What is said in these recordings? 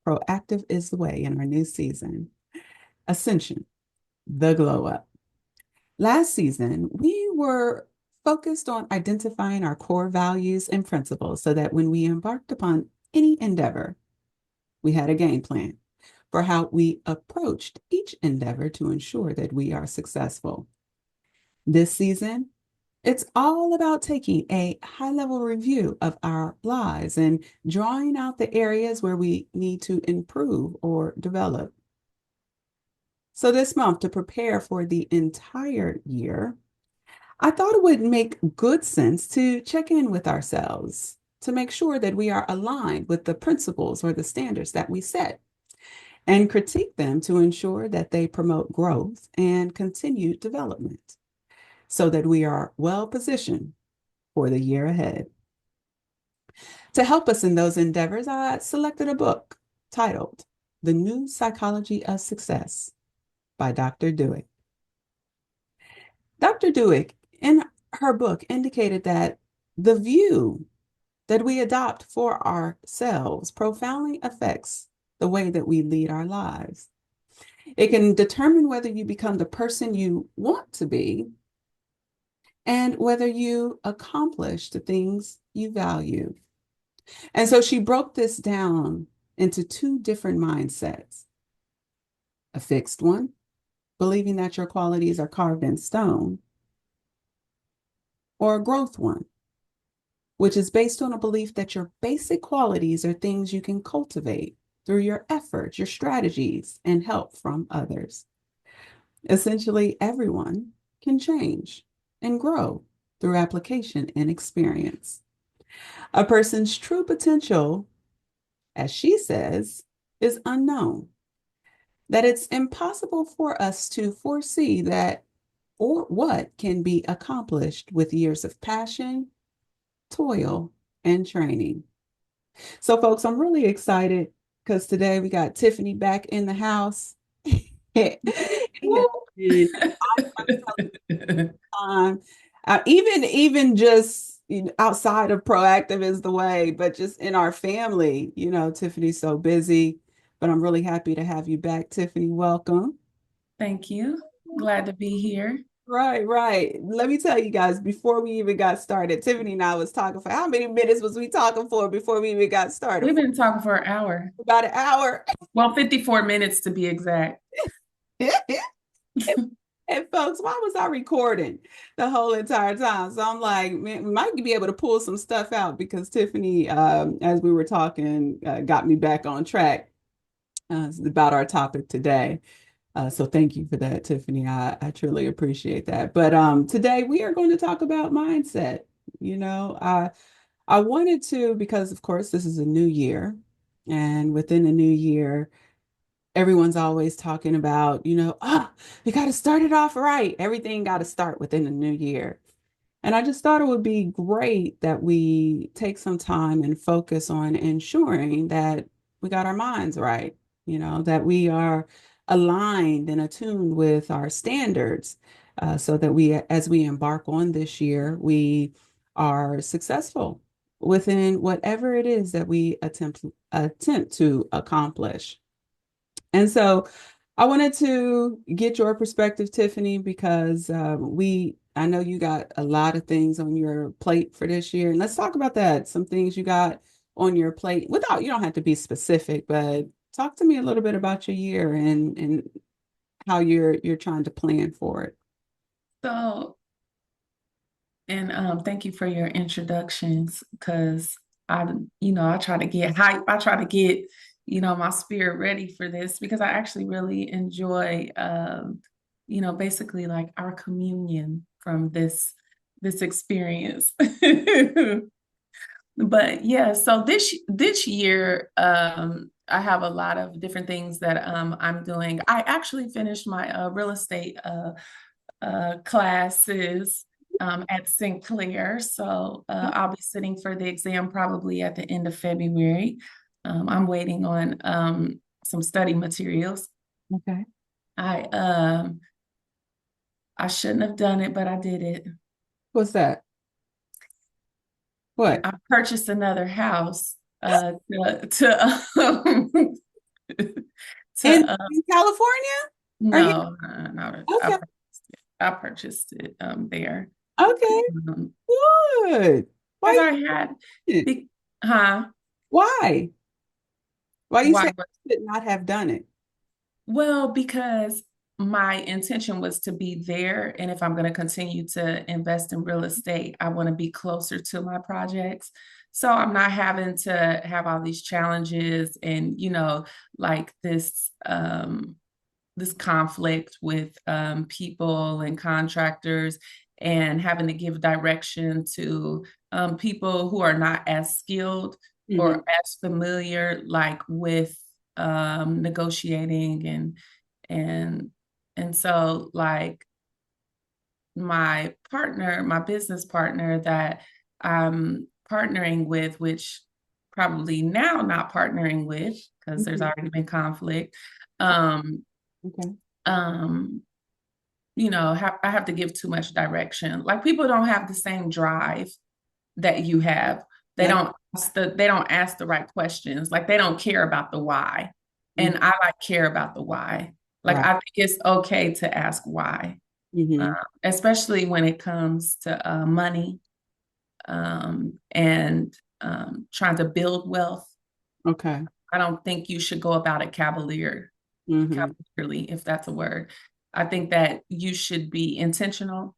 Proactive is the Way in our new season. Ascension, the glow up. Last season, we were focused on identifying our core values and principles so that when we embarked upon any endeavor, we had a game plan for how we approached each endeavor to ensure that we are successful. This season, it's all about taking a high level review of our lives and drawing out the areas where we need to improve or develop. So, this month, to prepare for the entire year, I thought it would make good sense to check in with ourselves to make sure that we are aligned with the principles or the standards that we set and critique them to ensure that they promote growth and continued development so that we are well positioned for the year ahead. To help us in those endeavors, I selected a book titled The New Psychology of Success by Dr. Dweck. Dr. Dweck, in her book, indicated that the view that we adopt for ourselves profoundly affects the way that we lead our lives. It can determine whether you become the person you want to be and whether you accomplish the things you value. And so she broke this down into two different mindsets: a fixed one, believing that your qualities are carved in stone, or a growth one, which is based on a belief that your basic qualities are things you can cultivate through your efforts, your strategies, and help from others. Essentially, everyone can change and grow through application and experience. A person's true potential, as she says, is unknown, that it's impossible for us to foresee that or what can be accomplished with years of passion, toil, and training. So, folks, I'm really excited because today we got Tiffany back in the house. It has been time. Even just outside of proactive is the way, but just in our family, Tiffany's so busy, but I'm really happy to have you back, Tiffany. Welcome. Thank you. Glad to be here. Right, right. Let me tell you guys, before we even got started, Tiffany and I was talking for how many minutes was we talking for before we even got started? We've been talking for an hour. About an hour. Well, 54 minutes to be exact. And folks, why was I recording the whole entire time? So I'm like, man, we might be able to pull some stuff out because Tiffany, as we were talking, got me back on track about our topic today. So thank you for that, Tiffany. I truly appreciate that. But today we are going to talk about mindset. You know, I wanted to because, of course, this is a new year, and within the new year, everyone's always talking about, you got to start it off right. Everything got to start within the new year. And I just thought it would be great that we take some time and focus on ensuring that we got our minds right, that we are aligned and attuned with our standards so that as we embark on this year, we are successful within whatever it is that we attempt to accomplish. And so I wanted to get your perspective, Tiffany, because I know you got a lot of things on your plate for this year. And let's talk about that. Some things you got on your plate you don't have to be specific, but talk to me a little bit about your year and how you're trying to plan for it. So, and thank you for your introductions because I try to get hype. I try to get, my spirit ready for this because I actually really enjoy, basically like our communion from this experience. But yeah, so this year, I have a lot of different things that I'm doing. I actually finished my real estate classes at St. Clair, so I'll be sitting for the exam probably at the end of February. I'm waiting on some study materials. Okay. I um, I shouldn't have done it, but I did it. What's that? What? I purchased another house to to In California? Or here? no, no, Okay. I purchased it there. Okay. Um, Good. because Why I had you did? be, huh? Why? Why you Why? say you should not have done it? Well, because my intention was to be there. And if I'm going to continue to invest in real estate, I want to be closer to my projects. So I'm not having to have all these challenges and, like this conflict with people and contractors and having to give direction to people who are not as skilled Hmm. or as familiar like with negotiating and and so like my business partner that I'm partnering with, which probably now not partnering with because there's Hmm. already been conflict. Um, Okay. um, I have to give too much direction. Like people don't have the same drive that you have. They That don't they don't ask the right questions. Like they don't care about the why. mhm. And I like care about the why. Like Right. I think it's okay to ask why, Hmm. especially when it comes to money and trying to build wealth. Okay. I don't think you should go about it Hmm. cavalierly, if that's a word. I think that you should be intentional.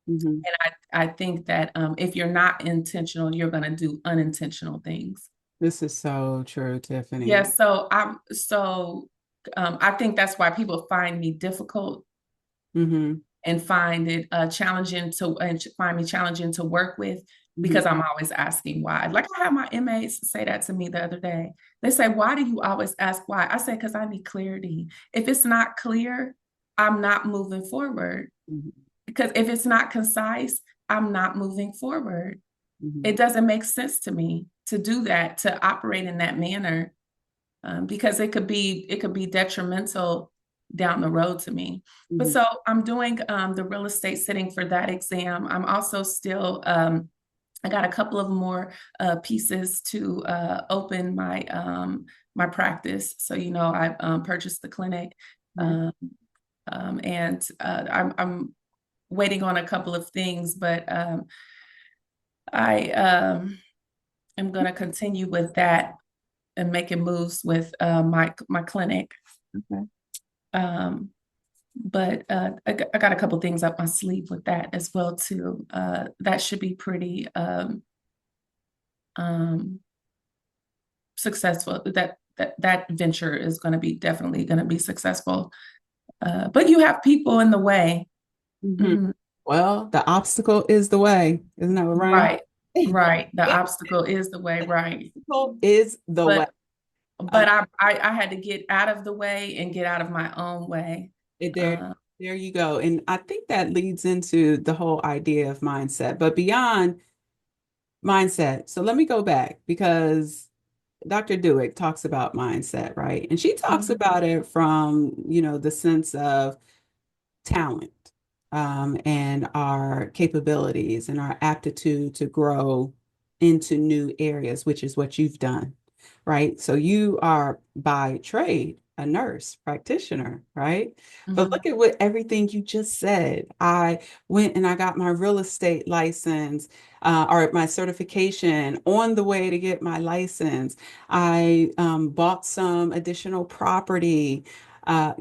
Hmm. And I think that if you're not intentional, you're going to do unintentional things. This is so true, Yeah. Tiffany. I think that's why people find me difficult Hmm. and find it challenging to and find me challenging to work with Hmm. because I'm always asking why. Like I had my inmates say that to me the other day. They say, "Why do you always ask why?" I say, "Because I need clarity. If it's not clear, I'm not moving forward. Hmm. Because if it's not concise, I'm not moving forward. Hmm. It doesn't make sense to me to do that, to operate in that manner, because it could be detrimental down the road to me. But Hmm. so I'm doing the real estate sitting for that exam. I'm also still I got a couple of more pieces to open my practice. So I purchased the clinic, Right. um, and I'm waiting on a couple of things, but I am going to continue with that and making moves with my clinic. Okay. Um, but I got a couple things up my sleeve with that as well too. That should be pretty um, successful. That venture is going to be definitely going to be successful. But you have people in the way. Hmm. Mhm. Well, the obstacle is the way. Isn't that what Ryan? Right, right. The obstacle is the way, right. Obstacle is the way. But Um, I had to get out of the way and get out of my own way. there, Uh, there you go. And I think that leads into the whole idea of mindset, but beyond mindset. So let me go back because Dr. Dweck talks about mindset, right? And she talks mhm, about it from, the sense of talent, and our capabilities and our aptitude to grow into new areas, which is what you've done, right? So you are by trade a nurse practitioner, right? But mhm, look at what everything you just said. I went and I got my real estate license, or my certification on the way to get my license. I bought some additional property. I'm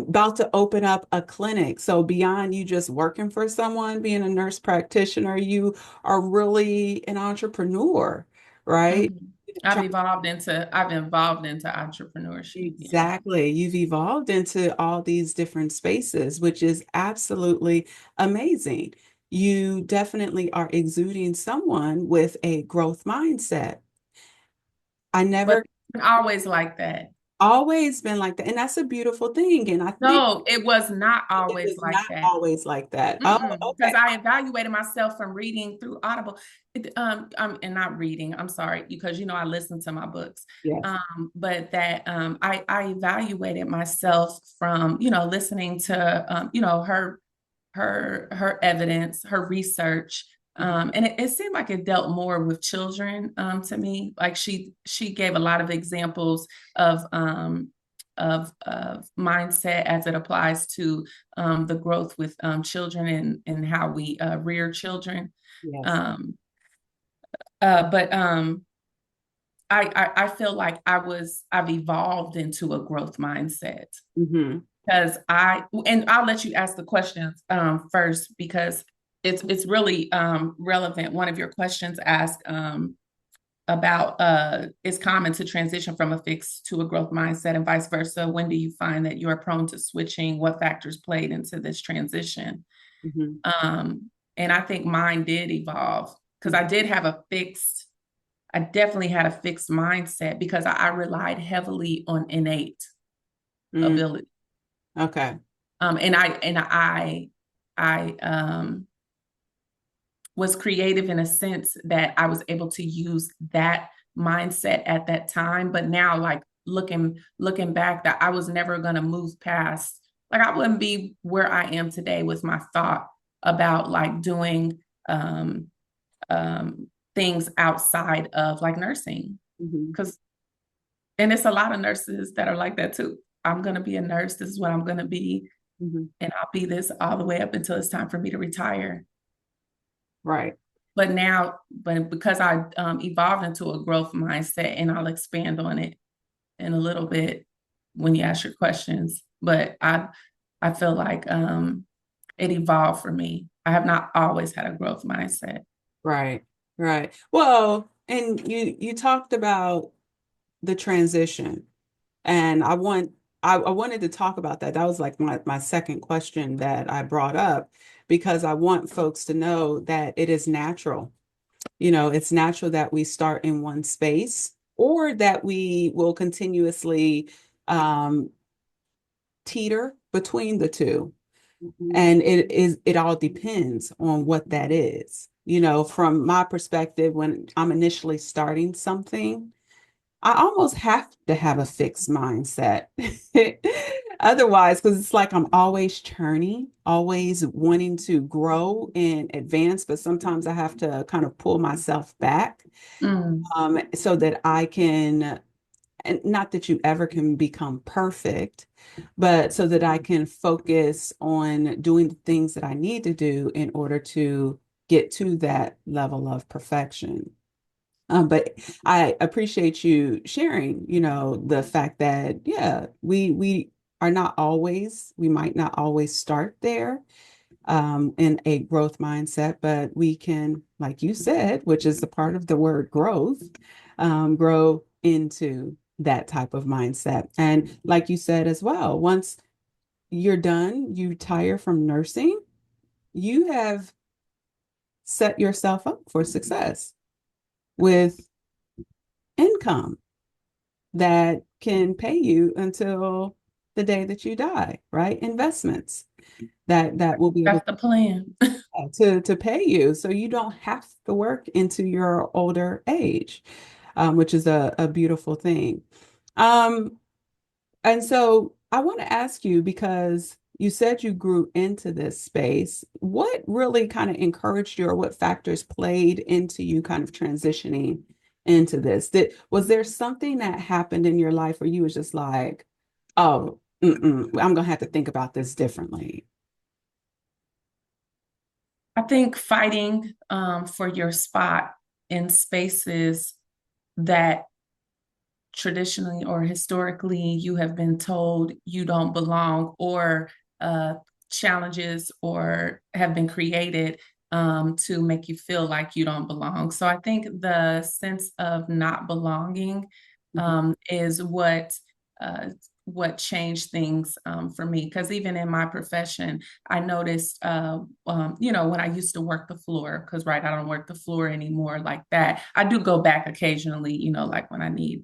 about to open up a clinic. So beyond you just working for someone, being a nurse practitioner, you are really an entrepreneur, right? mhm. Try- I've evolved into entrepreneurship. Yeah. Exactly. You've evolved into all these different spaces, which is absolutely amazing. You definitely are exuding someone with a growth mindset. I But never it's always like that. always been like that. And that's a beautiful thing. And I think No, it was not it always was like not that. always like that. Oh, Because okay. I evaluated myself from reading through Audible, and not reading. I'm sorry, because I listen to my books. Yes. But that I evaluated myself from listening to her evidence, her research, Mhm. And it seemed like it dealt more with children to me. Like she gave a lot of examples of mindset as it applies to the growth with children and how we rear children. Yes. Um, but I feel like I've evolved into a growth mindset Hmm. because and I'll let you ask the questions first because it's really relevant. One of your questions asked about it's common to transition from a fixed to a growth mindset and vice versa. When do you find that you're prone to switching? What factors played into this transition? Hmm. And I think mine did evolve because I definitely had a fixed mindset because I relied heavily on innate Mm. ability. Okay. I was creative in a sense that I was able to use that mindset at that time. But now, like looking back, that I was never gonna move past. Like I wouldn't be where I am today with my thought about like doing um, things outside of like nursing. Hmm. Because and it's a lot of nurses that are like that too. I'm gonna be a nurse. This is what I'm gonna be, Hmm. and I'll be this all the way up until it's time for me to retire. Right. But because I evolved into a growth mindset, and I'll expand on it in a little bit when you ask your questions. But I feel like it evolved for me. I have not always had a growth mindset. Right. Right. Well, and you talked about the transition, and I wanted to talk about that. That was like my second question that I brought up because I want folks to know that it is natural. It's natural that we start in one space or that we will continuously um, teeter between the two. And it all depends on what that is. From my perspective, when I'm initially starting something, I almost have to have a fixed mindset. Otherwise, because it's like I'm always churning, always wanting to grow and advance, but sometimes I have to kind of pull myself back Mm, so that I can, and not that you ever can become perfect, but so that I can focus on doing the things that I need to do in order to get to that level of perfection. But I appreciate you sharing, the fact that, yeah, we are not always, we might not always start there in a growth mindset, but we can, like you said, which is the part of the word growth, grow into that type of mindset. And like you said as well, once you're done, you retire from nursing, you have set yourself up for success with income that can pay you until the day that you die, right? Investments that will be able that's the plan. to pay you, so you don't have to work into your older age, which is a beautiful thing. Um, and so I want to ask you, because you said you grew into this space, what really kind of encouraged you, or what factors played into you kind of transitioning into this? Was there something that happened in your life where you was just like, oh, I'm gonna have to think about this differently? I think fighting for your spot in spaces that traditionally or historically you have been told you don't belong, or uh, challenges or have been created to make you feel like you don't belong. So I think the sense of not belonging Mhm. is uh, what changed things for me. Because even in my profession, I noticed, when I used to work the floor, because right, I don't work the floor anymore like that. I do go back occasionally, like when I need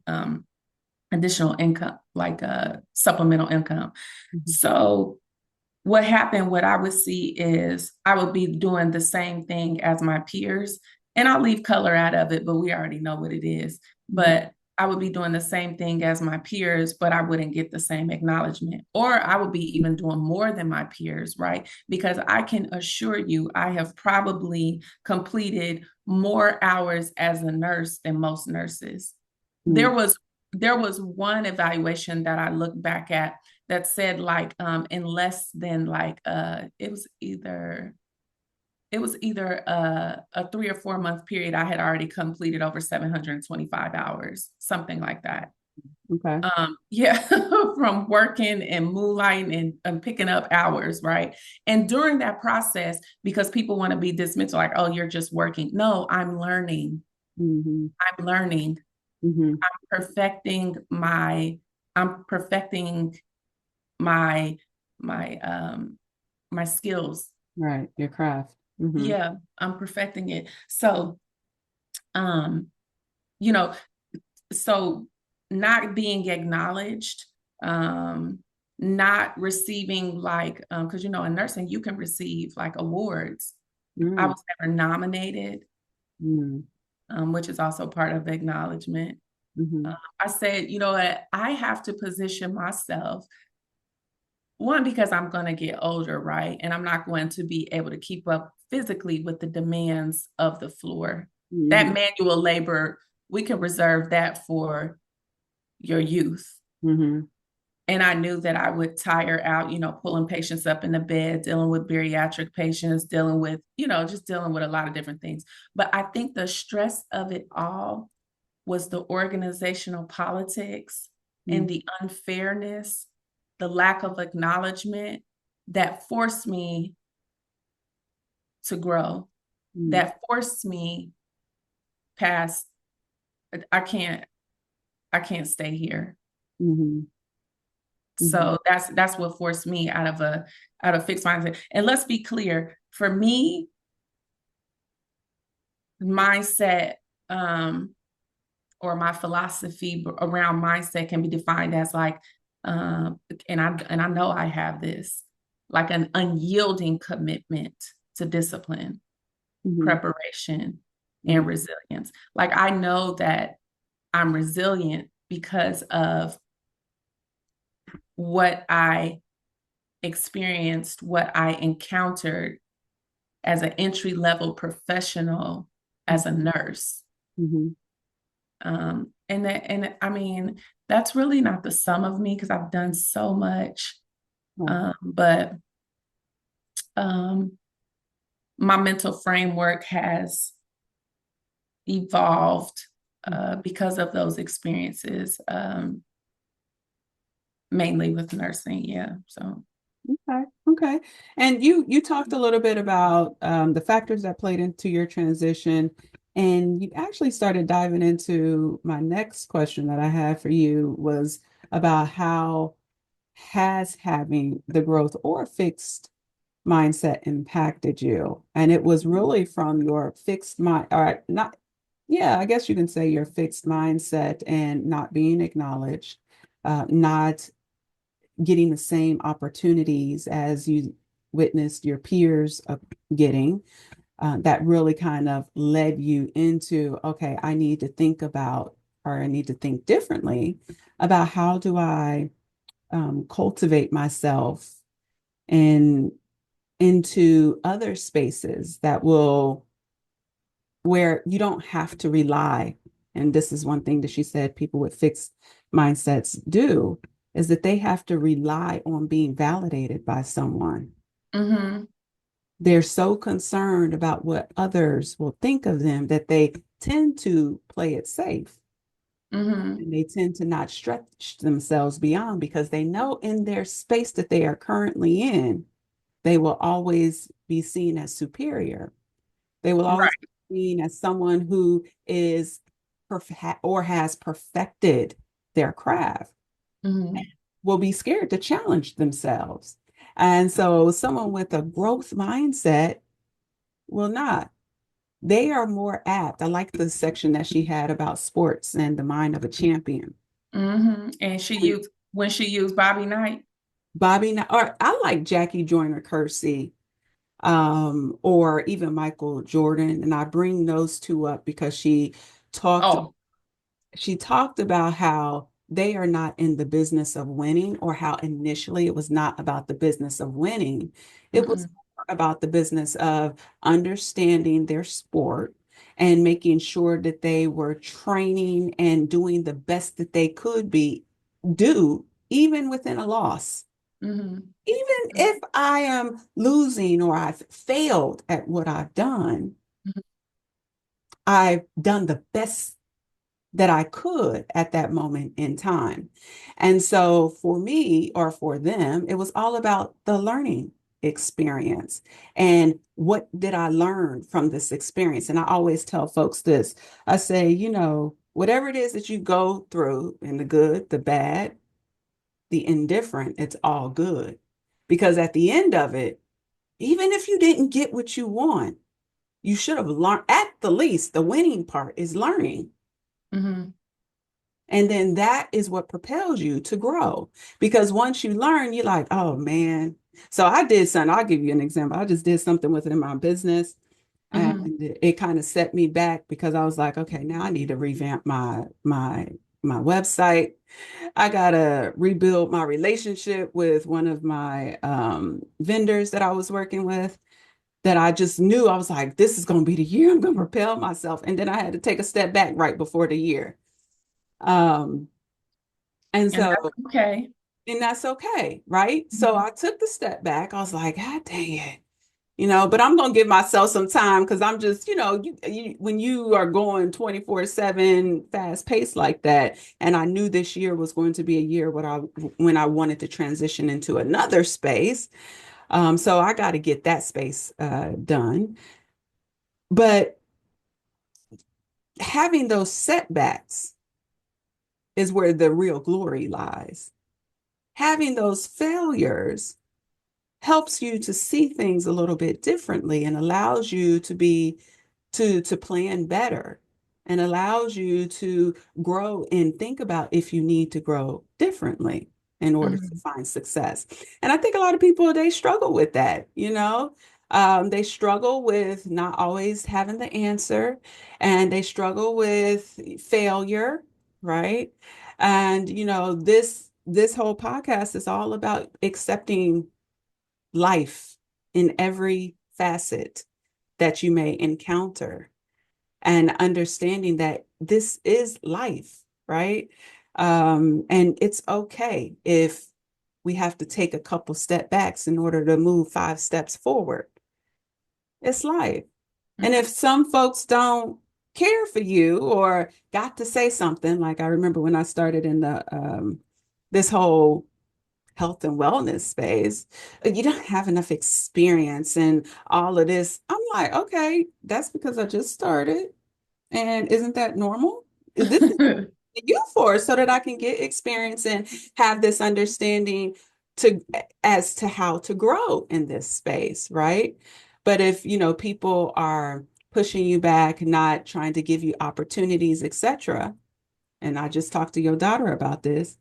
additional income, like supplemental income. Mhm. So what I would see is I would be doing the same thing as my peers, and I'll leave color out of it, but we already know what it is. Mhm. But I would be doing the same thing as my peers, but I wouldn't get the same acknowledgement. Or I would be even doing more than my peers, right? Because I can assure you, I have probably completed more hours as a nurse than most nurses. There Mm, was there was one evaluation that I look back at that said like in less than like it was either a 3 or 4 month period. I had already completed over 725 hours, something like that. okay. Yeah, from working and moonlighting and picking up hours, right? And during that process, because people want to be dismissed, like, oh, you're just working. No, I'm learning. Mm-hmm. I'm learning. Mm-hmm. Perfecting my, I'm perfecting my, my, my skills. Right. Your craft. Mm-hmm. Yeah, I'm perfecting it. So, um, you know, so not being acknowledged, um, not receiving like, because in nursing you can receive like awards. I Mm-hmm. was never nominated, Mm-hmm. which is also part of acknowledgement. Mm-hmm. I said, you know what, I have to position myself. One, because I'm going to get older, right? And I'm not going to be able to keep up physically with the demands of the floor. That Mm-hmm. manual labor, we can reserve that for your youth. Mm-hmm. And I knew that I would tire out, pulling patients up in the bed, dealing with bariatric patients, dealing with, just dealing with a lot of different things. But I think the stress of it all was the organizational politics and the unfairness, the lack of acknowledgement that forced me to grow, Mm-hmm. that forced me past, I can't, I can't stay here. Mm-hmm. Mm-hmm. So that's what forced me out of fixed mindset. And let's be clear, for me, mindset or my philosophy around mindset can be defined as like and I know I have this like an unyielding commitment to discipline, Mm-hmm. preparation, Mm-hmm. and resilience. Like I know that I'm resilient because of what I experienced, what I encountered as an entry level professional as a nurse. Mm-hmm. And I mean, that's really not the sum of me because I've done so much. Right. But um, my mental framework has evolved because of those experiences, mainly with nursing. Yeah. So, Okay. Okay. And you talked a little bit about the factors that played into your transition, and you actually started diving into my next question that I had for you was about how has having the growth or fixed mindset impacted you? And it was really from your fixed mind, or not, yeah, I guess you can say your fixed mindset and not being acknowledged, not getting the same opportunities as you witnessed your peers getting, that really kind of led you into, okay, I need to think about, or I need to think differently about how do I cultivate myself and into other spaces that will, where you don't have to rely. And this is one thing that she said people with fixed mindsets do, is that they have to rely on being validated by someone. mm-hmm, They're so concerned about what others will think of them that they tend to play it safe. mm-hmm, And they tend to not stretch themselves beyond because they know in their space that they are currently in, they will always be seen as superior. They will always right, be seen as someone who is perfect or has perfected their craft, mm-hmm, will be scared to challenge themselves. And so someone with a growth mindset will not. They are more apt. I like the section that she had about sports and the mind of a champion. mm-hmm. And when she used Bobby Knight. Or I like Jackie Joyner Kersee, or even Michael Jordan. And I bring those two up because she talked Oh. she talked about how they are not in the business of winning, or how initially it was not about the business of winning. It was Mm-mm. about the business of understanding their sport and making sure that they were training and doing the best that they could do, even within a loss. Mm-hmm. Even if I am losing or I've failed at what I've done, I've done the best that I could at that moment in time. And so for me, or for them, it was all about the learning experience. And what did I learn from this experience? And I always tell folks this. I say, whatever it is that you go through, in the good, the bad, the indifferent, it's all good. Because at the end of it, even if you didn't get what you want, you should have learned. At the least, the winning part is learning. Mm-hmm. And then that is what propels you to grow. Because once you learn, you're like, oh man. So I did something. I'll give you an example. I just did something with it in my business, and Mm-hmm. it kind of set me back, because I was like, okay, now I need to revamp my website. I gotta rebuild my relationship with one of my vendors that I was working with, that I just knew. I was like, this is gonna be the year I'm gonna propel myself. And then I had to take a step back right before the year. Um, and And so, that's okay. and that's okay, right? So Mhm. I took the step back. I was like, God dang it. But I'm going to give myself some time, because I'm just, when you are going 24/7 fast paced like that, and I knew this year was going to be a year when I wanted to transition into another space. So I got to get that space done. But having those setbacks is where the real glory lies. Having those failures helps you to see things a little bit differently, and allows you to plan better, and allows you to grow and think about if you need to grow differently in order to Mhm. find success. And I think a lot of people, they struggle with that. They struggle with not always having the answer, and they struggle with failure, right? And this whole podcast is all about accepting life in every facet that you may encounter, and understanding that this is life, right? And it's okay if we have to take a couple step backs in order to move 5 steps forward. It's life. And if some folks don't care for you, or got to say something, like I remember when I started in the this whole health and wellness space, you don't have enough experience and all of this. I'm like, okay, that's because I just started. And isn't that normal? This is Mhm. you for, so that I can get experience and have this understanding to as to how to grow in this space, right? But if people are pushing you back, not trying to give you opportunities, etc. And I just talked to your daughter about this.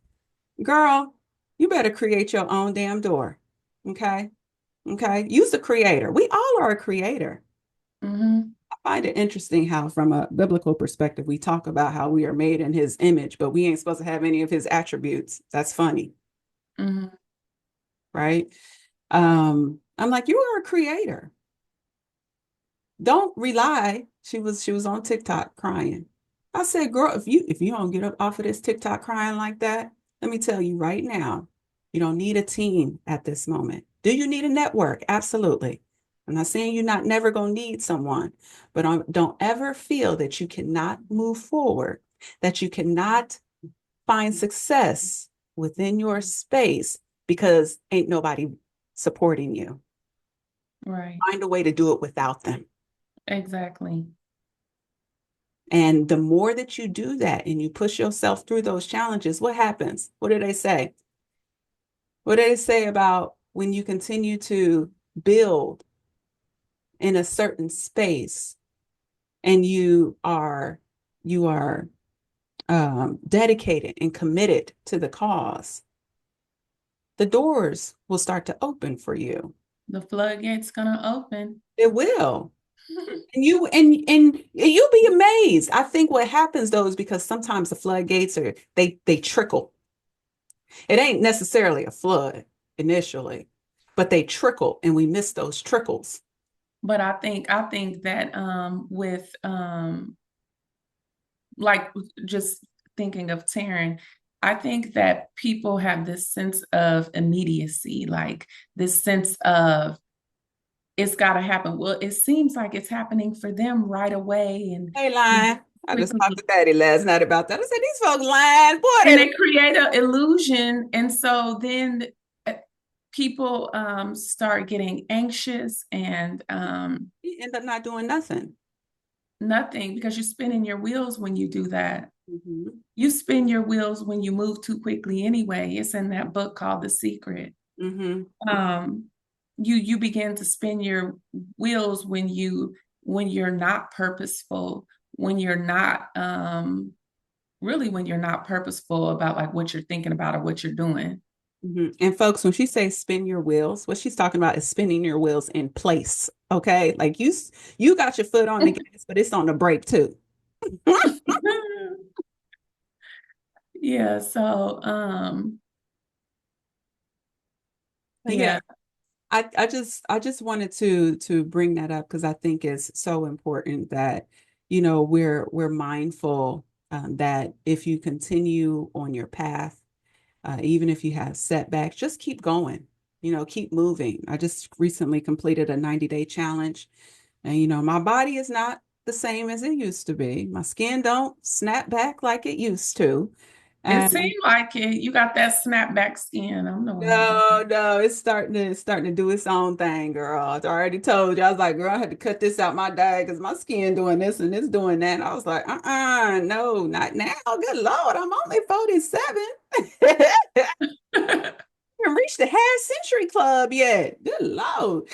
Girl, you better create your own damn door. Okay? Okay? Use the creator. We all are a creator. Mhm. I find it interesting how, from a biblical perspective, we talk about how we are made in his image, but we ain't supposed to have any of his attributes. That's funny, Mhm. right? I'm like, you are a creator. Don't rely. She was on TikTok crying. I said, girl, if you don't get up off of this TikTok crying like that, let me tell you right now, you don't need a team at this moment. Do you need a network? Absolutely. I'm not saying you're not never going to need someone, but don't ever feel that you cannot move forward, that you cannot find success within your space because ain't nobody supporting you. Right. Find a way to do it without them. Exactly. And the more that you do that and you push yourself through those challenges, what happens? What do they say? What do they say about when you continue to build in a certain space, and you are dedicated and committed to the cause, the doors will start to open for you. The floodgates gonna open. It will. And and you'll be amazed. I think what happens though is because sometimes the floodgates are they trickle. It ain't necessarily a flood initially, but they trickle and we miss those trickles. But I think that with like just thinking of Taryn, I think that people have this sense of immediacy, like this sense of it's got to happen. Well, it seems like it's happening for them right away, and Hey, you know, lying. I just talked quickly, to Daddy last night about that. I said these folks lying, boy. and they create an illusion, and so then uh, people start getting anxious and They end up not doing nothing. nothing because you're spinning your wheels when you do that. Hmm. You spin your wheels when you move too quickly anyway. It's in that book called The Secret. Hmm. Um, you begin to spin your wheels when you're not purposeful, when you're not really when you're not purposeful about like what you're thinking about or what you're doing. Hmm. And folks, when she says spin your wheels, what she's talking about is spinning your wheels in place. Okay, like you got your foot on the gas, but it's on the brake too. Yeah, so Yeah, yeah, I just wanted to bring that up because I think it's so important that we're mindful that if you continue on your path, even if you have setbacks, just keep going. Keep moving. I just recently completed a 90-day challenge, and my body is not the same as it used to be. My skin don't snap back like it used to, it and seemed like it. You got that snapback skin. I'm the one. no, no, it's starting to do its own thing, girl. I already told you. I was like, girl, I had to cut this out my diet because my skin doing this and it's doing that. And I was like, no, not now. Good Lord, I'm only 47. Haven't reached the half century club yet. Good Lord.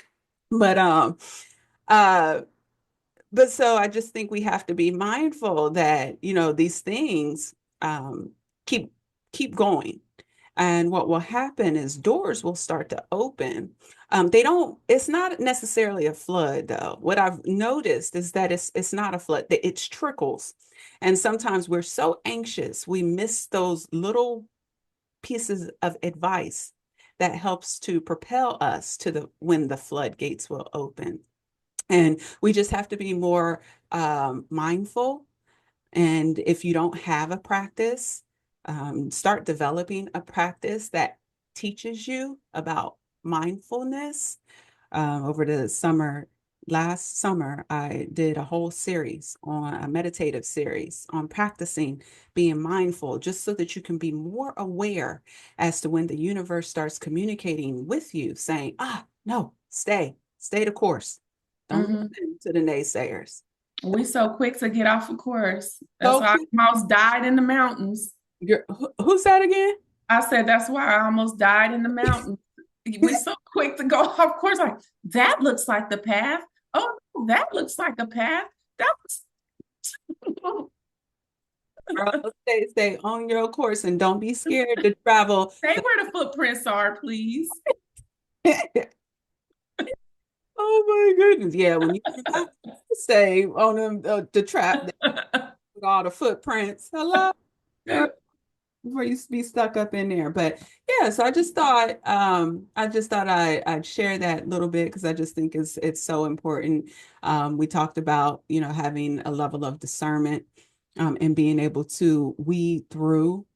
But uh but so I just think we have to be mindful that, these things keep keep going. And what will happen is doors will start to open. It's not necessarily a flood though. What I've noticed is that it's not a flood, that it's trickles. And sometimes we're so anxious, we miss those little pieces of advice that helps to propel us to the when the floodgates will open. And we just have to be more mindful. And if you don't have a practice, start developing a practice that teaches you about mindfulness. Over the last summer, I did a whole series on a meditative series on practicing being mindful, just so that you can be more aware as to when the universe starts communicating with you, saying, no, stay the course. Don't Mhm. listen to the naysayers. We so quick to get off of course. That's So why I almost died in the mountains. who's that again? I said that's why I almost died in the mountains. We so quick to go off course, like that looks like the path. Oh, that looks like a path. That was Girl, stay on your course and don't be scared to travel. say where the footprints are, please. Oh my goodness. Yeah, when you stay on them the trap with all the footprints. Hello, girl, before you be stuck up in there. But yeah, so I just thought I'd share that little bit because I just think it's so important. We talked about, having a level of discernment, and being able to weed through.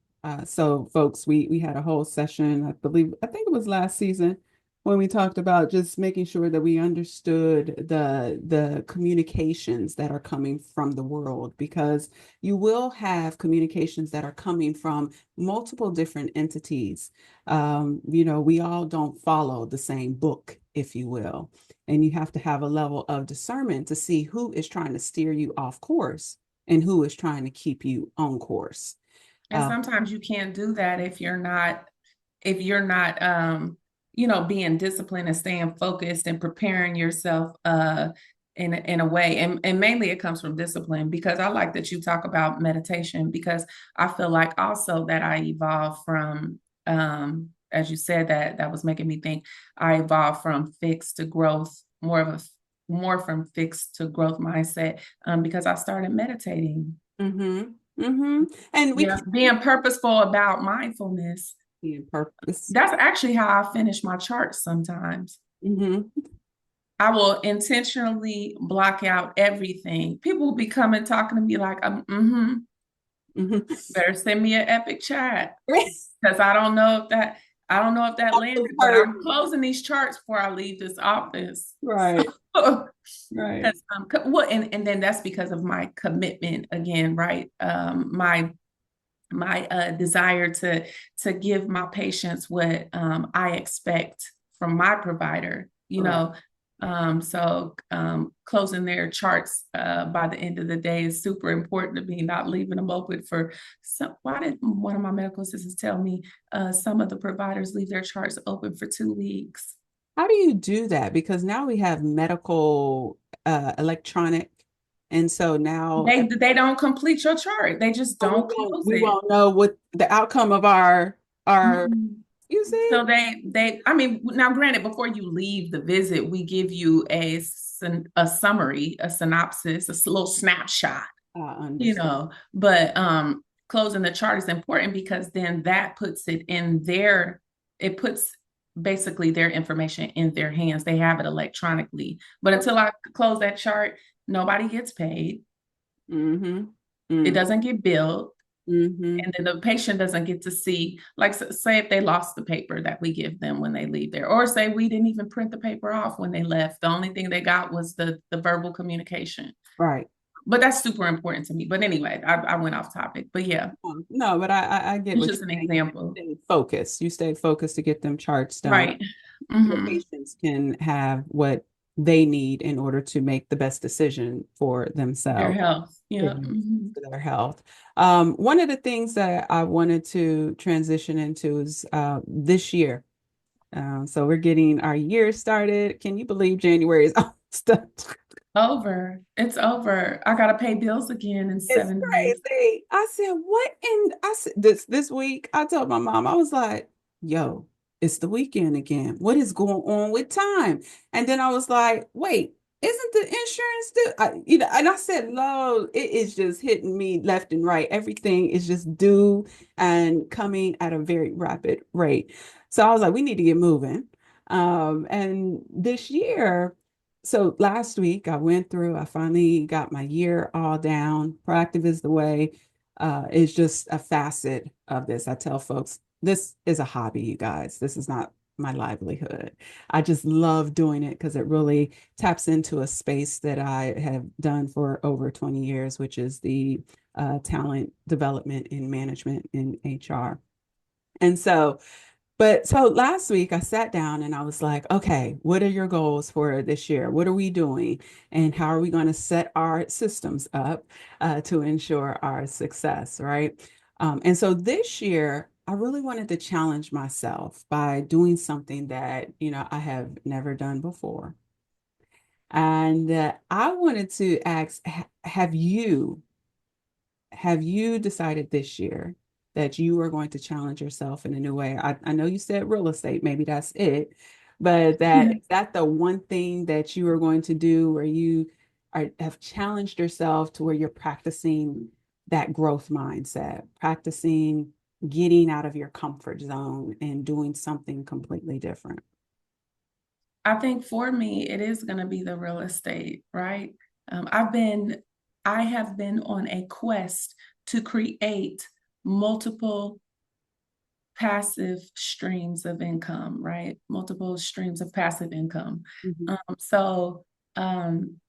So folks, we had a whole session, I think it was last season, when we talked about just making sure that we understood the communications that are coming from the world, because you will have communications that are coming from multiple different entities. We all don't follow the same book, if you will, and you have to have a level of discernment to see who is trying to steer you off course and who is trying to keep you on course. And Uh, sometimes you can't do that if you're not being disciplined and staying focused and preparing yourself in a way. And mainly it comes from discipline because I like that you talk about meditation because I feel like also that I evolved from as you said that was making me think I evolved from fixed to growth, more of a more from fixed to growth mindset because I started meditating. Mm-hmm. Mm-hmm. And we Yeah, keep being purposeful about mindfulness. being purpose. That's actually how I finish my charts sometimes. Mm-hmm. I will intentionally block out everything. People will be coming talking to me like, Mm-hmm. better send me an epic chat Right. because I don't know if that landed, but Hurt. I'm closing these charts before I leave this office. Right. So, Right. because well, and then that's because of my commitment again, right? My desire to give my patients what I expect from my provider, you Right. know. Closing their charts by the end of the day is super important to me, not leaving them open for some. Why did one of my medical assistants tell me some of the providers leave their charts open for 2 weeks? How do you do that? Because now we have medical electronic, and so now They don't complete your chart. They just we don't won't close we it. won't know what the outcome of our Mm-mm. you see? So I mean, now granted, before you leave the visit, we give you a summary, a synopsis, a little snapshot, I understand. but closing the chart is important because then that puts it puts basically their information in their hands. They have it electronically. But until I close that chart, nobody gets paid. Mm-hmm. It Mm-hmm. doesn't get billed. Mm-hmm. And then the patient doesn't get to see, like, say if they lost the paper that we give them when they leave there, or say we didn't even print the paper off when they left. The only thing they got was the verbal communication. Right. But that's super important to me. But anyway, I went off topic. But yeah, No, but I get it's what just an you're saying. example. You stay focused. You stay focused to get them charts done. Right. The Mm-hmm. patients can have what they need in order to make the best decision for Their themselves, health. for Yeah. Mm-hmm. their health. One of the things that I wanted to transition into is this year. So we're getting our year started. Can you believe January is almost done? Over. It's over. I gotta pay bills again in It's 7 days. crazy. I said, what in I said this week, I told my mom, I was like, yo, it's the weekend again. What is going on with time? And then I was like, wait, isn't the insurance due? And I said, no, it is just hitting me left and right. Everything is just due and coming at a very rapid rate. So I was like, we need to get moving. And this year, so last week I went through, I finally got my year all down. Proactive is the way. It's just a facet of this. I tell folks, this is a hobby, you guys. This is not my livelihood. I just love doing it because it really taps into a space that I have done for over 20 years, which is the talent development in management in HR. And so last week I sat down and I was like, okay, what are your goals for this year? What are we doing? And how are we going to set our systems up to ensure our success, right? And so this year, I really wanted to challenge myself by doing something that, I have never done before. And I wanted to ask, have you decided this year that you are going to challenge yourself in a new way? I know you said real estate, maybe that's it, but Yeah. is that the one thing that you are going to do where you have challenged yourself to where you're practicing that growth mindset, practicing getting out of your comfort zone and doing something completely different? I think for me, it is going to be the real estate, right? Um, I've been, I have been on a quest to create multiple passive streams of income, right? Multiple streams of passive income. Mhm, So um,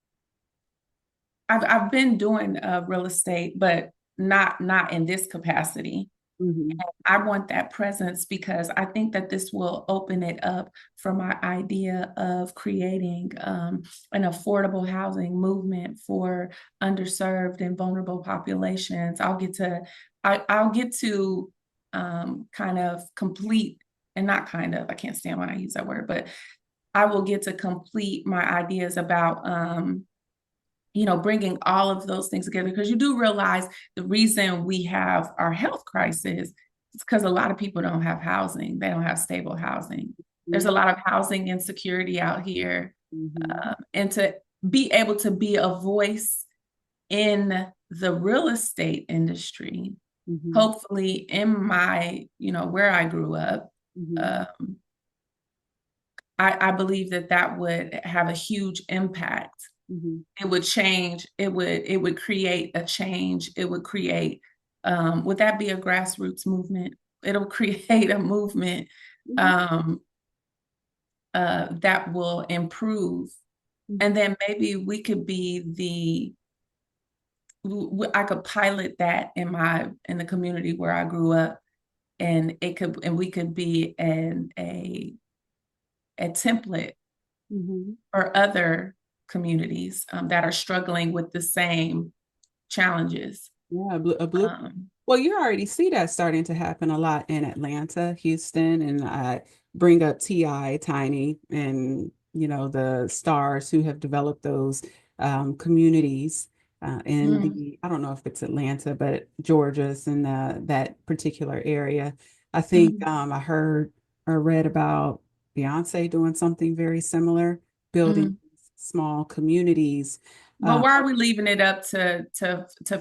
I've been doing real estate, but not in this capacity. mhm, I want that presence because I think that this will open it up for my idea of creating an affordable housing movement for underserved and vulnerable populations. I'll get to kind of complete, and not kind of, I can't stand when I use that word, but I will get to complete my ideas about bringing all of those things together because you do realize the reason we have our health crisis is because a lot of people don't have housing. They don't have stable housing. There's a mhm, lot of housing insecurity out here. mhm. And to be able to be a voice in the real estate industry, Hmm. hopefully in my, where I grew up. Hmm. Um, I believe that that would have a huge impact. Hmm. It would change. It would create a change. It would create. Would that be a grassroots movement? It'll create a movement Hmm. um, that will improve, and then maybe we could be I could pilot that in the community where I grew up, and we could be a template Hmm. for other communities that are struggling with the same challenges. Yeah, a blue. Um, Well, you already see that starting to happen a lot in Atlanta, Houston, and I bring up Ti, Tiny, and the stars who have developed those communities in mm, the, I don't know if it's Atlanta, but Georgia's in that particular area. I think mm, I heard or read about Beyonce doing something very similar, building mm. small communities. But why are we leaving it up to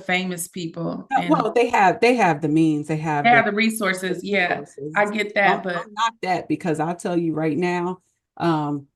famous people and Well, they have the means, they they have have the the resources? Yeah, I resources. get that, Don't but don't knock that because I'll tell you right now,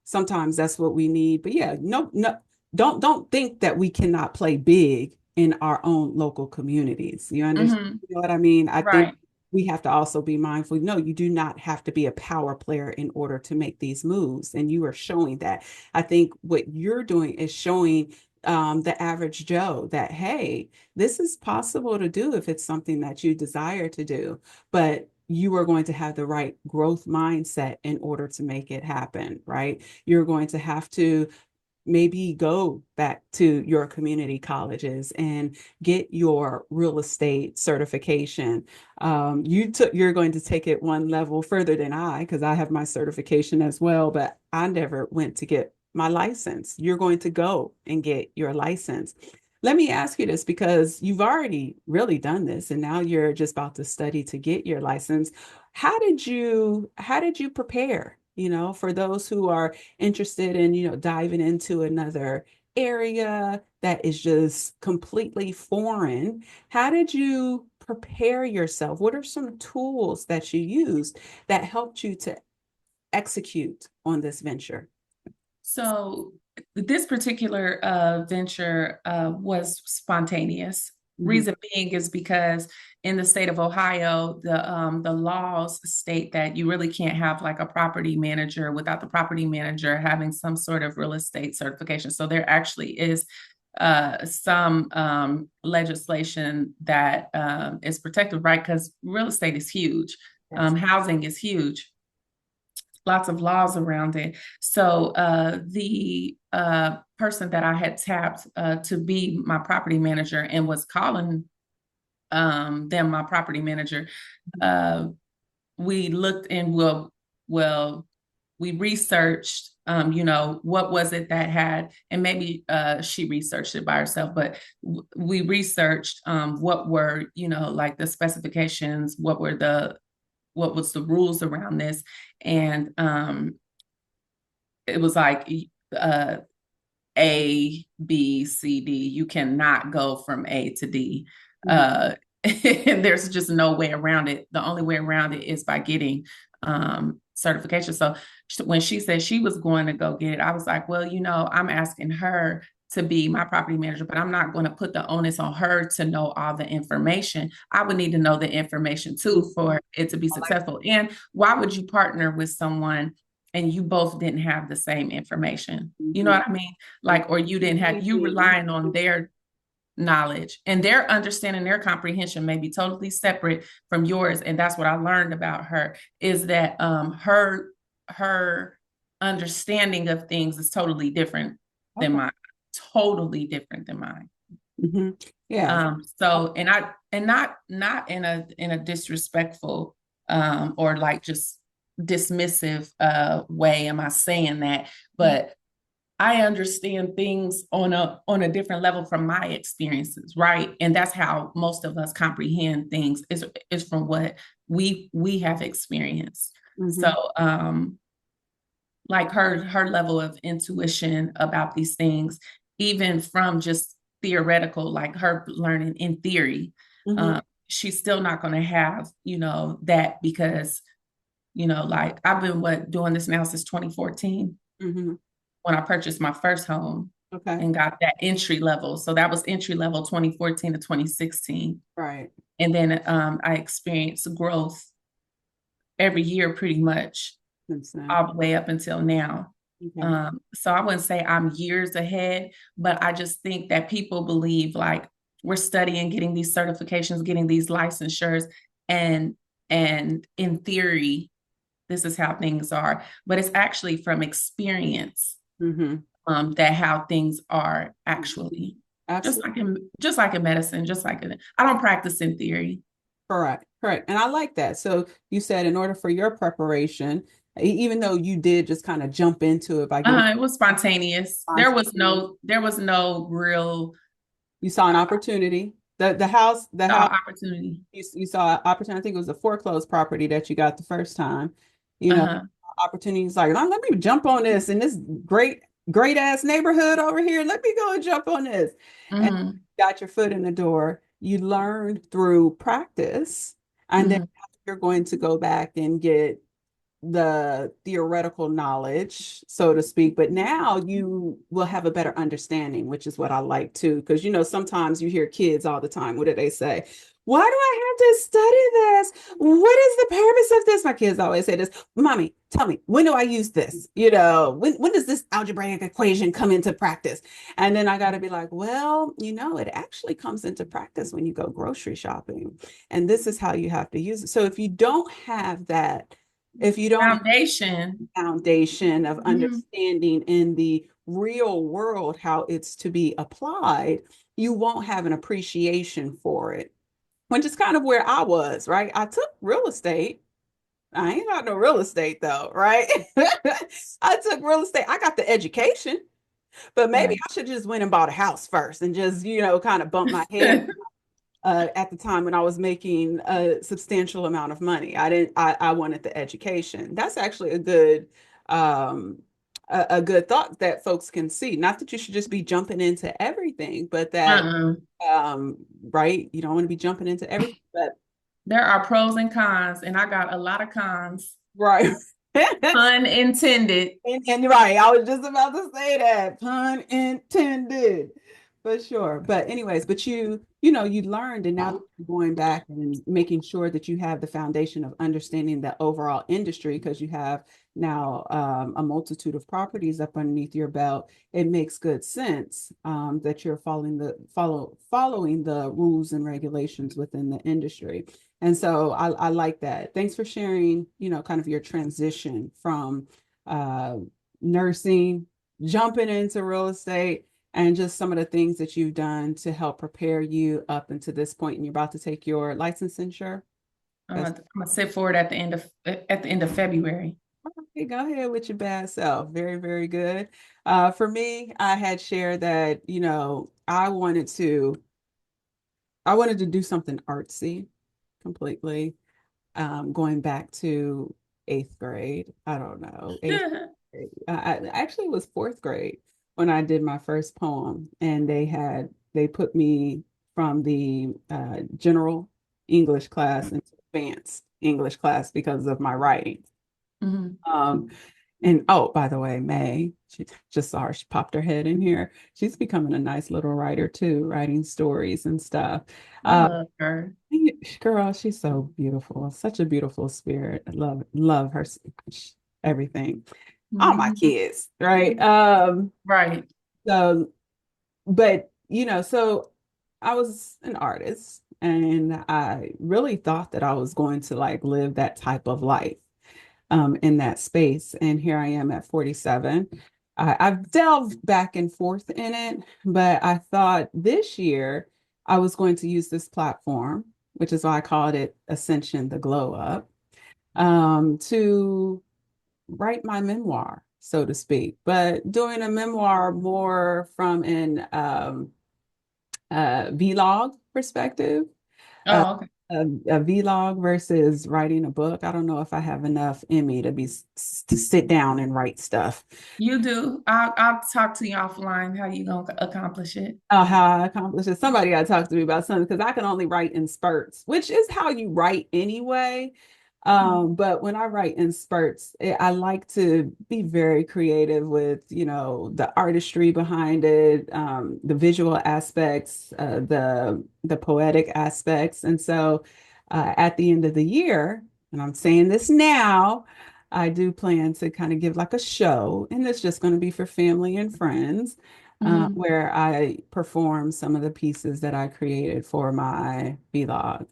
sometimes that's what we need. But yeah, no, no, don't think that we cannot play big in our own local communities. You understand? mhm, You know what I mean? I think right. we have to also be mindful. No, you do not have to be a power player in order to make these moves, and you are showing that. I think what you're doing is showing the average Joe that, hey, this is possible to do if it's something that you desire to do, but you are going to have the right growth mindset in order to make it happen, right? You're going to have to maybe go back to your community colleges and get your real estate certification. You're going to take it one level further than I, because I have my certification as well, but I never went to get my license. You're going to go and get your license. Let me ask you this because you've already really done this and now you're just about to study to get your license. How did you prepare, for those who are interested in, diving into another area that is just completely foreign? How did you prepare yourself? What are some tools that you used that helped you to execute on this venture? So this particular venture was spontaneous. Mhm. Reason being is because in the state of Ohio, the laws state that you really can't have like a property manager without the property manager having some sort of real estate certification. So there actually is some legislation that is protective, right? Because real estate is huge, Yes. housing is huge, lots of laws around it. So the person that I had tapped to be my property manager and was calling them my property manager, uh, we looked and well, we researched, what was it that had, and maybe she researched it by herself, but we researched what were, like the specifications, what was the rules around this, and it was like uh, A, B, C, D. You cannot go from A to D. Mhm. Uh, and there's just no way around it. The only way around it is by getting certification. So when she said she was going to go get it, I was like, well, I'm asking her to be my property manager, but I'm not going to put the onus on her to know all the information. I would need to know the information too for it to be I like successful. And why would you partner with someone and you both didn't have the same information? You know mhm. what I mean? Like, or you didn't have, you relying on their knowledge and their understanding, their comprehension may be totally separate from yours. And that's what I learned about her is that her understanding of things is totally different than Okay. mine, totally different than mine. Hmm. Yeah. So and not in a disrespectful or like just dismissive way am I saying that, but I understand things on a different level from my experiences, right? And that's how most of us comprehend things is from what we have experienced. So Hmm. like her level of intuition about these things, even from just theoretical, like her learning in theory. Mm-hmm. She's still not going to have, that because, like I've been doing this now since 2014 Mm-hmm. when I purchased my first home Okay. and got that entry level. So that was entry level 2014 to 2016. Right. And then I experienced growth every year pretty much Understand. all the way up until now. Okay. So I wouldn't say I'm years ahead, but I just think that people believe like we're studying, getting these certifications, getting these licensures, and in theory, this is how things are. But it's actually from experience, Mm-hmm. that how things are actually. Just Absolutely. like in medicine, just like I don't practice in theory. Correct. Correct. And I like that. So you said in order for your preparation, even though you did just kind of jump into it by getting It was spontaneous. spontaneous, There was no real you saw an opportunity. The house opportunity. you saw an opportunity. I think it was a foreclosed property that you got the first time. You know, Uh-huh. opportunities like, let me jump on this in this great ass neighborhood over here. Let me go and jump on this. And Hmm. got your foot in the door. You learned through practice. And then Hmm. you're going to go back and get the theoretical knowledge, so to speak, but now you will have a better understanding, which is what I like too. Because, sometimes you hear kids all the time. What do they say? Why do I have to study this? What is the purpose of this? My kids always say this, Mommy, tell me, when do I use this? When does this algebraic equation come into practice? And then I got to be like, well, it actually comes into practice when you go grocery shopping. And this is how you have to use it. So if you don't have that, if you don't have Foundation. a foundation of Hmm. understanding in the real world how it's to be applied, you won't have an appreciation for it, which is kind of where I was, right? I took real estate. I ain't got no real estate though, right? I took real estate. I got the education, but maybe Right. I should just went and bought a house first and just, kind of bump my head at the time when I was making a substantial amount of money. I wanted the education. That's actually um, a good thought that folks can see. Not that you should just be jumping into everything, but that, Uh-uh. um, right, you don't want to be jumping into everything, but There are pros and cons, and I got a lot of cons. right. Pun intended. And you're right. I was just about to say that. Pun intended. For sure. But anyways, but you learned, and now you're going back and making sure that you have the foundation of understanding the overall industry because you have now a multitude of properties up underneath your belt. It makes good sense that you're following the rules and regulations within the industry. And so I like that. Thanks for sharing, kind of your transition from uh, nursing, jumping into real estate, and just some of the things that you've done to help prepare you up into this point. And you're about to take your licensure. That's I'm gonna sit for it at the end of February. okay. Go ahead with your bad self. Very, very good. For me, I had shared that, I wanted to do something artsy completely. Going back to eighth grade. I don't know, eighth grade. Actually it was fourth grade when I did my first poem, and they put me from the general English class into advanced English class because of my writing. Mhm. Um, and oh, by the way, May, she just saw her, she popped her head in here. She's becoming a nice little writer too, writing stories and stuff. I Uh, love her. Girl, she's so beautiful. Such a beautiful spirit. I love her everything. All my Mhm. kids, right? Right. So but so I was an artist and I really thought that I was going to like live that type of life in that space. And here I am at 47. I've delved back and forth in it, but I thought this year I was going to use this platform, which is why I called it Ascension, the Glow Up, to write my memoir, so to speak, but doing a memoir more from an vlog perspective. Uh, Oh, okay. a vlog versus writing a book. I don't know if I have enough in me to to sit down and write stuff. You do. I'll talk to you offline how you gonna accomplish it. Oh, how I accomplish it. Somebody got to talk to me about something because I can only write in spurts, which is how you write anyway. But when I write in spurts, I like to be very creative with, the artistry behind it, the visual aspects, the poetic aspects. And so at the end of the year, and I'm saying this now, I do plan to kind of give like a show, and it's just going to be for family and friends, Mhm. where I perform some of the pieces that I created for my vlog.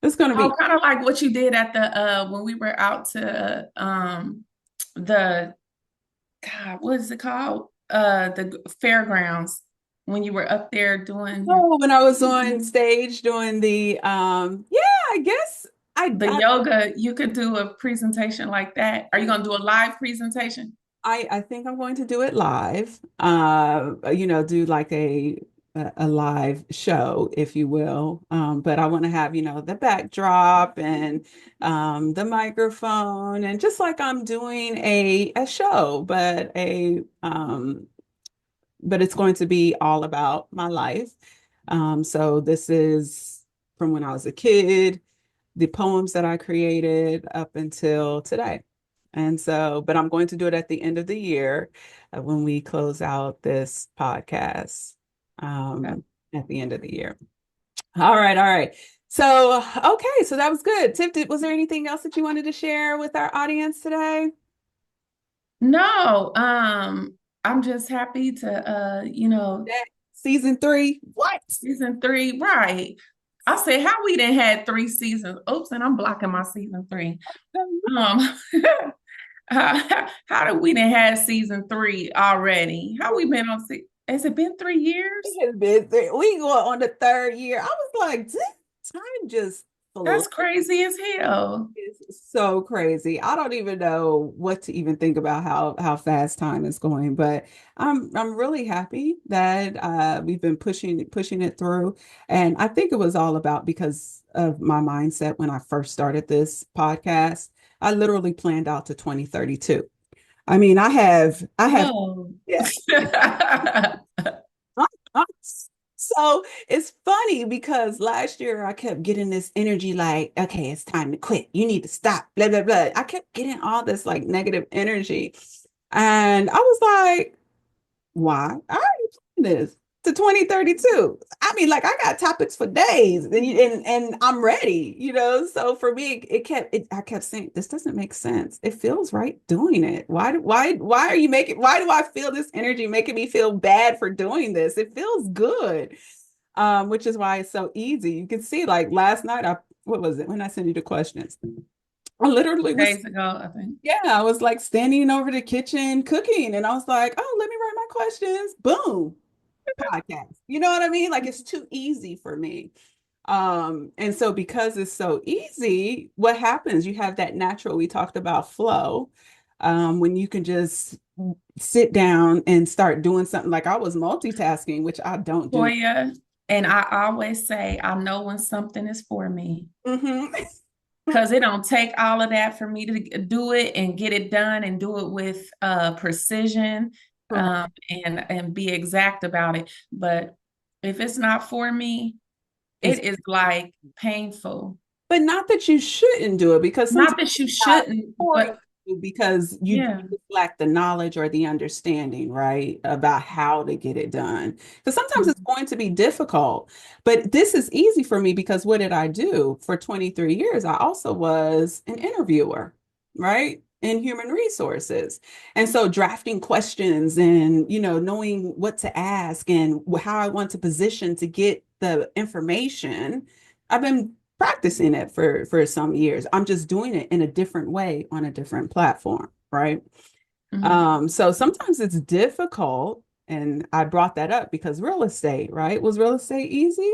It's going to Oh, be. kind of like what you did at the when we were out to the God, what is it called? The fairgrounds when you were up there doing your Oh, when I was on stage doing yeah, I guess the yoga, you could do a presentation like that. Are you gonna do a live presentation? I think I'm going to do it live. Do like a live show, if you will. But I want to have, the backdrop and the microphone, and just like I'm doing a show, but it's going to be all about my life. So this is from when I was a kid, the poems that I created up until today. And so, but I'm going to do it at the end of the year, when we close out this podcast, Okay. at the end of the year. All right, all right. So, okay, so that was good. Tip, was there anything else that you wanted to share with our audience today? No, I'm just happy to Season three. What? season three, right. I said how we didn't had three seasons. Oops, and I'm blocking my season three. Um how did we didn't have season three already? How we been on has it been 3 years? It has been we go on the third year. I was like, this time just flew. That's crazy as hell. It's so crazy. I don't even know what to even think about how fast time is going, but I'm really happy that we've been pushing it through. And I think it was all about because of my mindset when I first started this podcast. I literally planned out to 2032. I mean, I have Oh. yeah. So it's funny because last year I kept getting this energy like, okay, it's time to quit. You need to stop, blah, blah, blah. I kept getting all this like negative energy. And I was like, why? I already planned this to 2032. I mean, like I got topics for days and I'm ready, So for me, I kept saying, this doesn't make sense. It feels right doing it. Why are you making, why do I feel this energy making me feel bad for doing this? It feels good. Which is why it's so easy. You can see like last night, what was it when I sent you the questions? I literally was, Days ago, I think. yeah, I was like standing over the kitchen cooking and I was like, oh, let me write my questions. Boom, podcast. You know what I mean? Like it's too easy for me. And so because it's so easy, what happens? You have that natural, we talked about flow, when you can just sit down and start doing something like I was multitasking, which I don't do. Toya, and I always say, I know when something is for me. Mhm. Because it don't take all of that for me to do it and get it done and do it with precision, Correct. and be exact about it. But if it's not for me, It's it is like painful. But not that you shouldn't do it because sometimes Not that you it's not shouldn't, for but you because you yeah. just lack the knowledge or the understanding, right, about how to get it done. Because sometimes it's going to be difficult, but this is easy for me because what did I do for 23 years? I also was an interviewer, right? In human resources. And so drafting questions and, knowing what to ask and how I want to position to get the information. I've been practicing it for some years. I'm just doing it in a different way on a different platform, right? Mhm. So sometimes it's difficult, and I brought that up because real estate, right? Was real estate easy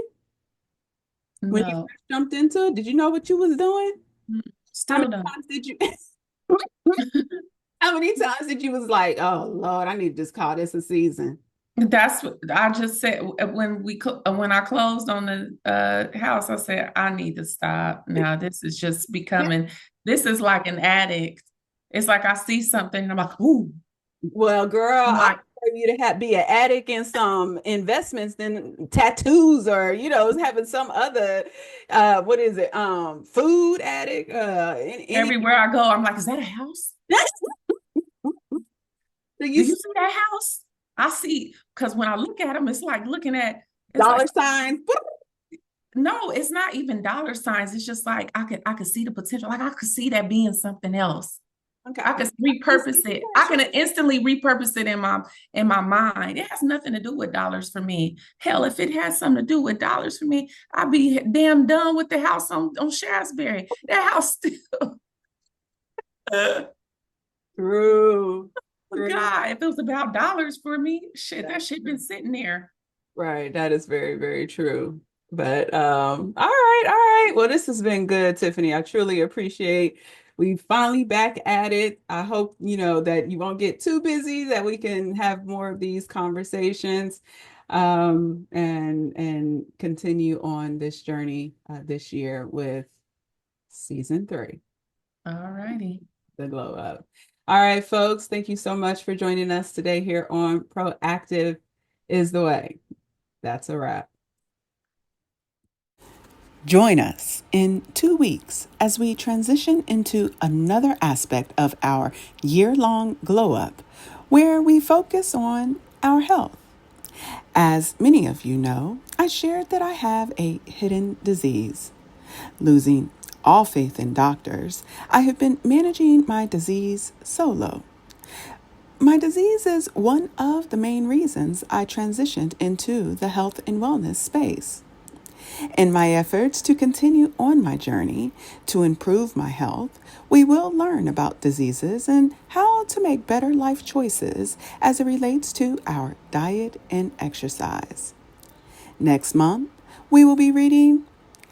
when you No. first jumped into it? Did you know what you was doing? Mm, How many still don't. times did you how many times did you was like, oh Lord, I need to just call this a season? That's what I just said when I closed on the house. I said I need to stop now. This is just Yeah. becoming. This is like an addict. It's like I see something and I'm like, ooh. Well, girl, I'm I like, prefer you to be an addict in some investments than tattoos or, having some other, what is it? Food addict, any. everywhere I go, I'm like, is that a house? Do Do you you see that house? I see because when I look at them, it's like looking at. It's dollar like signs? no, it's not even dollar signs. It's just like I could see the potential. Like I could see that being something else. Okay, I I could can see repurpose it. I potential. can instantly repurpose it in my mind. It has nothing to do with dollars for me. Hell, if it had something to do with dollars for me, I'd be damn done with the house on Shaftesbury. That house still, oh True. True. God, if it was about dollars for me, shit, that That's shit been true. sitting there. Right. That is very, very true. But all right, all right. Well, this has been good, Tiffany. I truly appreciate we finally back at it. I hope, that you won't get too busy, that we can have more of these conversations and continue on this journey this year with season 3, All righty. the glow up. All right, folks, thank you so much for joining us today here on Proactive is the Way. That's a wrap. Join us in 2 weeks as we transition into another aspect of our year-long glow up, where we focus on our health. As many of you know, I shared that I have a hidden disease. Losing all faith in doctors, I have been managing my disease solo. My disease is one of the main reasons I transitioned into the health and wellness space. In my efforts to continue on my journey to improve my health, we will learn about diseases and how to make better life choices as it relates to our diet and exercise. Next month, we will be reading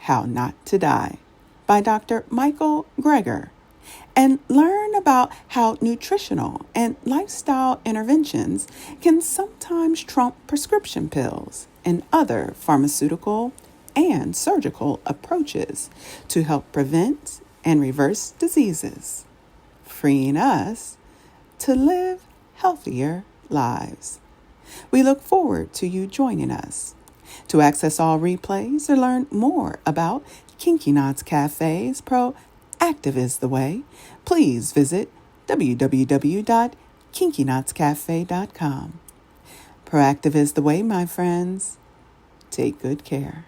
How Not to Die by Dr. Michael Greger and learn about how nutritional and lifestyle interventions can sometimes trump prescription pills and other pharmaceutical and surgical approaches to help prevent and reverse diseases, freeing us to live healthier lives. We look forward to you joining us. To access all replays or learn more about Kinky Knots Cafe's Proactive is the Way, please visit www.kinkyknotscafe.com. Proactive is the way, my friends. Take good care.